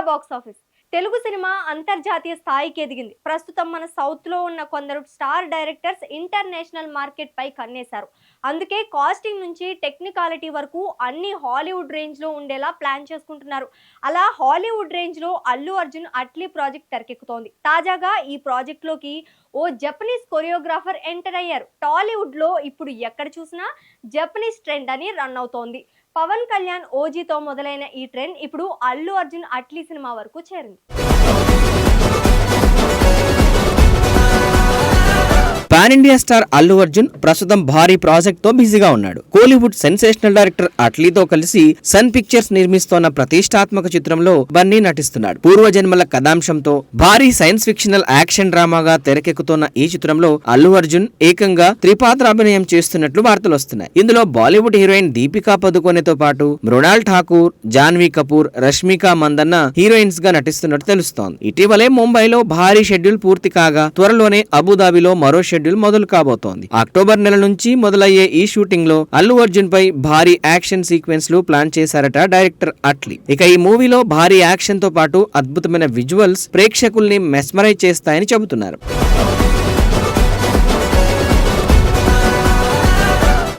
Box office. Telugu cinema అంతర్జాతీయ స్థాయికి ఎదిగింది. ప్రస్తుతం మన సౌత్ లో ఉన్న కొందరు స్టార్ డైరెక్టర్స్ ఇంటర్నేషనల్ మార్కెట్ పై కన్నేశారు. అందుకే కాస్టింగ్ నుంచి టెక్నికాలిటీ వరకు అన్ని హాలీవుడ్ రేంజ్ లో ఉండేలా ప్లాన్ చేసుకుంటున్నారు. అలా హాలీవుడ్ రేంజ్ లో అల్లు అర్జున్ అట్లీ ప్రాజెక్ట్ తెరకెక్కుతోంది. తాజాగా ఈ ప్రాజెక్ట్ లోకి ఓ జపనీస్ కొరియోగ్రాఫర్ ఎంటర్ అయ్యారు. టాలీవుడ్ లో ఇప్పుడు ఎక్కడ చూసినా జపనీస్ ట్రెండ్ అని రన్ అవుతోంది. పవన్ కళ్యాణ్ ఓజీతో మొదలైన ఈ ట్రెండ్ ఇప్పుడు అల్లు అర్జున్ అట్లీ సినిమా వరకు చేరింది. Pan India star Allu Arjun ప్రస్తుతం భారీ ప్రాజెక్ట్ తో బిజీగా ఉన్నాడు. కోలీవుడ్ సెన్సేషనల్ డైరెక్టర్ అట్లీతో కలిసి సన్ పిక్చర్స్ నిర్మిస్తోన్న ప్రతిష్టాత్మక చిత్రంలో బన్నీ నటిస్తున్నాడు. పూర్వజన్మల కథాంశంతో భారీ సైన్స్ ఫిక్షనల్ యాక్షన్ డ్రామాగా తెరకెక్కుతున్న ఈ చిత్రంలో అల్లు అర్జున్ ఏకంగా త్రిపాత్రాభినయం చేస్తున్నట్లు వార్తలు వస్తున్నాయి. ఇందులో బాలీవుడ్ హీరోయిన్ దీపికా పదుకొనెతో పాటు మృణాల్ ఠాకూర్, జాన్వీ కపూర్, రష్మిక మందన్న హీరోయిన్స్ గా నటిస్తున్నట్టు తెలుస్తోంది. ఇటీవలే ముంబైలో భారీ షెడ్యూల్ పూర్తి కాగా త్వరలోనే అబుదాబిలో మరో షెడ్యూల్ మొదలు కాబోతోంది. అక్టోబర్ నెల నుంచి మొదలయ్యే ఈ షూటింగ్ లో అల్లు అర్జున్ పై భారీ యాక్షన్ సీక్వెన్స్ లు ప్లాన్ చేశారట డైరెక్టర్ అట్లీ. ఇక ఈ మూవీలో భారీ యాక్షన్ తో పాటు అద్భుతమైన విజువల్స్ ప్రేక్షకుల్ని మెస్మరైజ్ చేస్తాయని చెబుతున్నారు.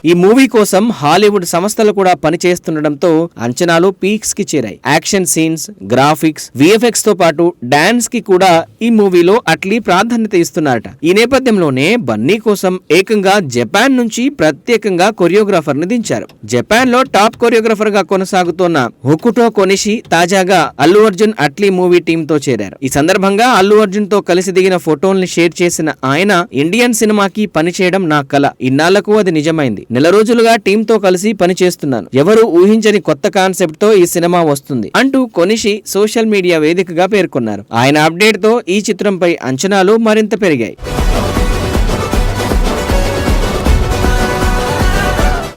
ఈ మూవీ కోసం హాలీవుడ్ సంస్థలు కూడా పనిచేస్తుండటంతో అంచనాలు పీక్స్ కి చేరాయి. యాక్షన్ సీన్స్, గ్రాఫిక్స్, విఎఫ్ఎక్స్ తో పాటు డాన్స్ కి కూడా ఈ మూవీలో అట్లీ ప్రాధాన్యత ఇస్తున్నారట. ఈ నేపథ్యంలోనే బన్నీ కోసం ఏకంగా జపాన్ నుంచి ప్రత్యేకంగా కొరియోగ్రాఫర్ ని దించారు. జపాన్ లో టాప్ కొరియోగ్రాఫర్ గా కొనసాగుతున్న హొకుటో కొనిషి తాజాగా అల్లు అర్జున్ అట్లీ మూవీ టీమ్ తో చేరారు. ఈ సందర్భంగా అల్లు అర్జున్ తో కలిసి దిగిన ఫోటోల్ని షేర్ చేసిన ఆయన, ఇండియన్ సినిమాకి పనిచేయడం నా కల, ఇన్నాళ్లకు అది నిజమైంది. నెల రోజులుగా టీమ్ తో కలిసి పనిచేస్తున్నాను. ఎవరు ఊహించని కొత్త కాన్సెప్ట్ తో ఈ సినిమా వస్తుంది అంటూ కొనిషి సోషల్ మీడియా వేదికగా పేర్కొన్నారు. ఆయన అప్డేట్ తో ఈ చిత్రంపై అంచనాలు మరింత పెరిగాయి.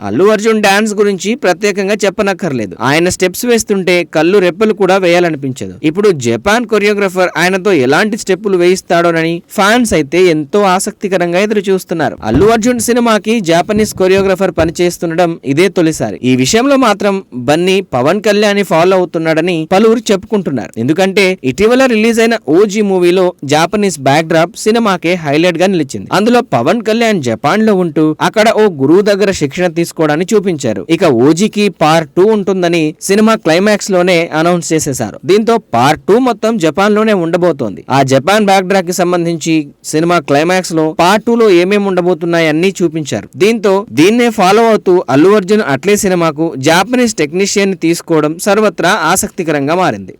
అల్లు అర్జున్ డాన్స్ గురించి ప్రత్యేకంగా చెప్పనక్కర్లేదు. ఆయన స్టెప్స్ వేస్తుంటే కళ్ళు రెప్పలు కూడా వేయాలనిపించదు. ఇప్పుడు జపాన్ కొరియోగ్రాఫర్ ఆయనతో ఎలాంటి స్టెప్పులు వేయిస్తాడోనని ఫ్యాన్స్ అయితే ఎంతో ఆసక్తికరంగా ఎదురు చూస్తున్నారు. అల్లు అర్జున్ సినిమాకి జాపనీస్ కొరియోగ్రాఫర్ పనిచేస్తుండడం ఇదే తొలిసారి. ఈ విషయంలో మాత్రం బన్నీ పవన్ కళ్యాణ్ ఫాలో అవుతున్నాడని పలువురు చెప్పుకుంటున్నారు. ఎందుకంటే ఇటీవల రిలీజ్ అయిన ఓజీ మూవీలో జాపనీస్ బ్యాక్ డ్రాప్ సినిమాకే హైలైట్ గా నిలిచింది. అందులో పవన్ కళ్యాణ్ జపాన్ లో ఉంటూ అక్కడ ఓ గురువు దగ్గర శిక్షణ తీసుకోవడాన్ని చూపించారు. ఇక ఓజీకి పార్ట్ 2 ఉంటుందని సినిమా క్లైమాక్స్ లోనే అనౌన్స్ చేసేశారు. దీంతో పార్ట్ 2 మొత్తం జపాన్ లోనే ఉండబోతోంది. ఆ జపాన్ బ్యాక్ డ్రాప్ కి సంబంధించి సినిమా క్లైమాక్స్ లో పార్ట్ 2 లో ఏమేమి ఉండబోతున్నాయి అన్ని చూపించారు. దీంతో దీన్నే ఫాలో అవుతూ అల్లు అర్జున్ అట్లీ సినిమాకు జాపనీస్ టెక్నీషియన్ ని తీసుకోవడం సర్వత్రా ఆసక్తికరంగా మారింది.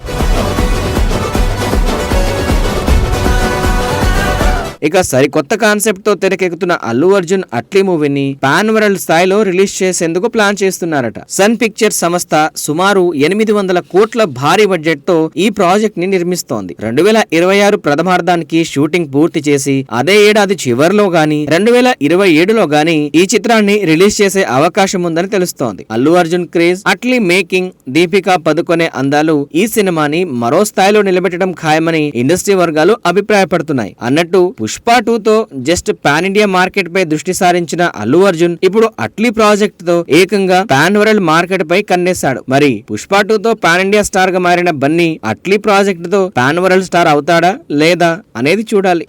ఇక సరికొత్త కాన్సెప్ట్ తో తెరకెక్కుతున్న అల్లు అర్జున్ అట్లీ మూవీని పాన్ వరల్డ్ స్థాయిలో రిలీజ్ చేసేందుకు ప్లాన్ చేస్తున్నారట. సన్ పిక్చర్స్ సంస్థ సుమారు 800 కోట్ల భారీ బడ్జెట్ తో ఈ ప్రాజెక్ట్ ని నిర్మిస్తోంది. 2026 ప్రథమార్థానికి షూటింగ్ పూర్తి చేసి అదే ఏడాది చివరిలో గాని 2027లో గాని ఈ చిత్రాన్ని రిలీజ్ చేసే అవకాశం ఉందని తెలుస్తోంది. అల్లు అర్జున్ క్రేజ్, అట్లీ మేకింగ్, దీపికా పదుకొనే అందాలు ఈ సినిమాని మరో స్థాయిలో నిలబెట్టడం ఖాయమని ఇండస్ట్రీ వర్గాలు అభిప్రాయపడుతున్నాయి. అన్నట్టు పుష్ప 2తో జస్ట్ పాన్ ఇండియా మార్కెట్ పై దృష్టి సారించిన అల్లు అర్జున్ ఇప్పుడు అట్లీ ప్రాజెక్ట్ తో ఏకంగా పాన్ వరల్డ్ మార్కెట్ పై కన్నేశాడు. మరి పుష్ప 2తో పాన్ ఇండియా స్టార్ గా మారిన బన్నీ అట్లీ ప్రాజెక్ట్ తో పాన్ వరల్డ్ స్టార్ అవుతాడా లేదా అనేది చూడాలి.